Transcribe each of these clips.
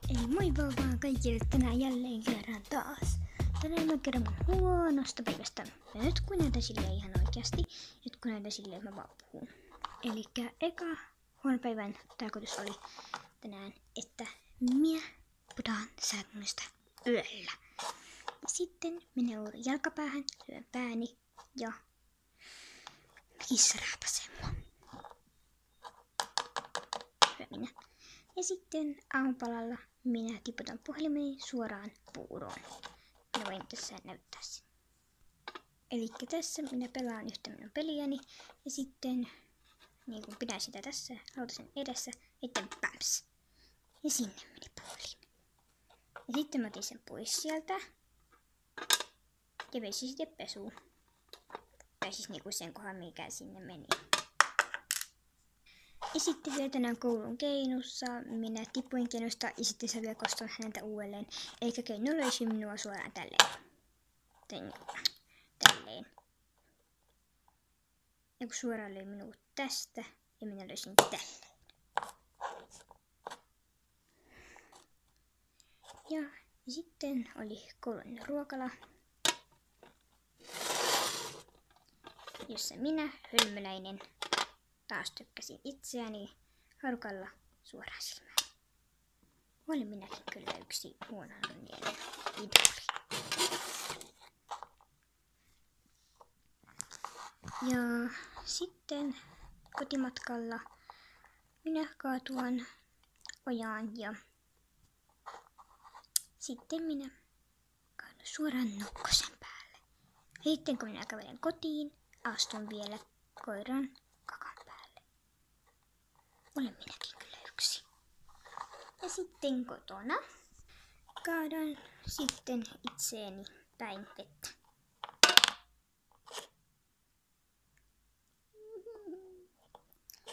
Eli moi vaan kaikille tänään jälleen kerran taas. Tänään mä kerron mun huonosta päivästä. Ja nyt kun näytän silleen ihan oikeasti, mä vaan puhun. Elikkä eka huono päivän tarkoitus oli tänään, että minä putoan sängystä yöllä. Ja sitten minä joudun jalkapäähän, lyön pääni ja kissa rääpäsee mua. Hyvä minä. Ja sitten aamupalalla minä tiputan puhelimeni suoraan puuroon. Minä voin tässä näyttää sen. Elikkä tässä minä pelaan yhtä minun peliäni ja sitten niin kun pidän sitä tässä lautasen edessä, etten päms. Ja sinne meni puhelin. Ja sitten mä otin sen pois sieltä ja vesin sitten pesuun. Tai siis niinku sen kohan mikä sinne meni. Ja sitten vielä tänään koulun keinussa minä tipuin keinusta ja sitten se vielä kostoin häneltä uudelleen. Eikä keinu löysi minua suoraan tälleen. Tälleen. Ja kun suoraan löi minua tästä ja minä löysin tälleen. Ja sitten oli koulun ruokala, jossa minä, hölmöläinen, taas tykkäsin itseäni harukalla suoraan silmään. Olin minäkin kyllä yksi huonon idoli. Ja sitten kotimatkalla minä kaatuan ojaan ja sitten minä kaadun suoraan nokkosen päälle. Ja sitten kun minä kävelen kotiin, astun vielä koiran kakan päälle. Olen minäkin kyllä yksi. Ja sitten kotona kaadan sitten itseeni päin vettä.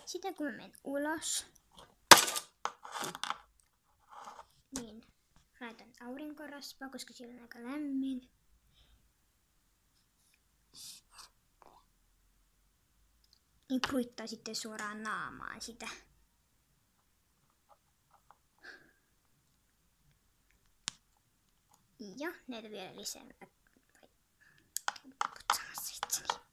Sitten kun mä menen ulos, niin laitan aurinkorasvaa, koska siellä on aika lämmin. Niin kruittaa sitten suoraan naamaan sitä. Ja näitä vielä lisää. Putsaamassa itseni.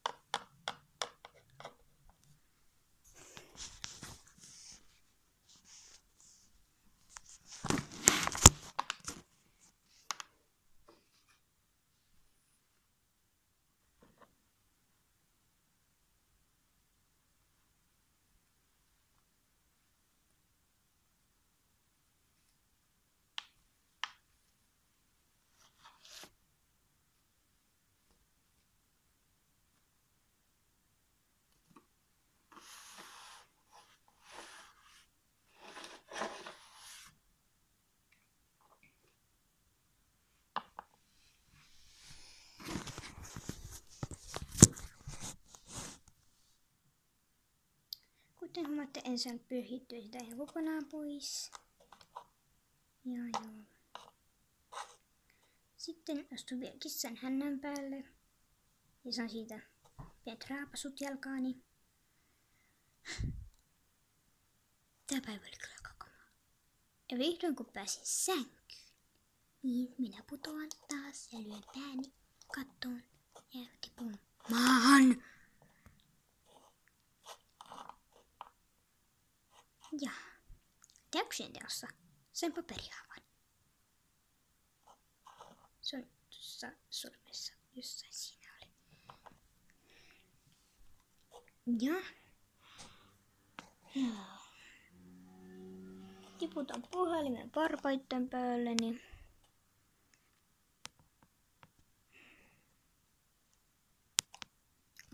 Kuten huomaatte, en saanut pyyhittyä sitä ihan kokonaan pois. Joo. Sitten astun vielä kissan hännän päälle. Ja saan siitä pienet raapasut jalkaani. Tää päivä oli kyllä kakomaa. Ja vihdoin kun pääsin sänkyyn, niin minä putoan taas ja lyön pääni kattoon ja tipun maahan. Ja täyksien teossa sen paperihaavan. Se on tuossa sormessa, jossain siinä oli. Ja tiputan puhelimen varpaitten päälleni.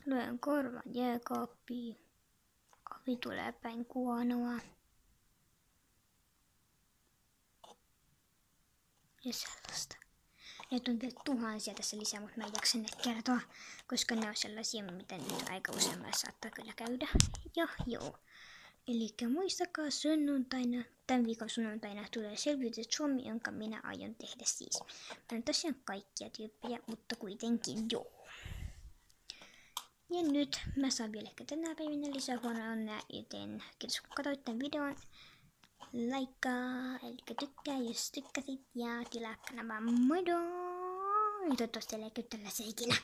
Lyön korvan jääkaappiin. Avi tulee päin kuonoa. Ja sellaista. Nyt on vielä tuhansia tässä lisää, mutta mä en jaksa ne kertoa, koska ne on sellaisia, mitä nyt aika useammalla saattaa kyllä käydä. Ja joo. Elikkä muistakaa sunnuntaina, tämän viikon sunnuntaina tulee Selviytyt Suomi, jonka minä aion tehdä siis. Mä en tosiaan kaikkia tyyppejä, mutta kuitenkin joo. Ja nyt mä saan vielä ehkä tänä päivänä lisää huonoa onnea, joten kiitos kun katsoit tämän videon. laikkaa, eli tykkää jos tykkäsit ja tilaa kanavan modo. Ja toivottavasti älä käy tällaisia ikinä.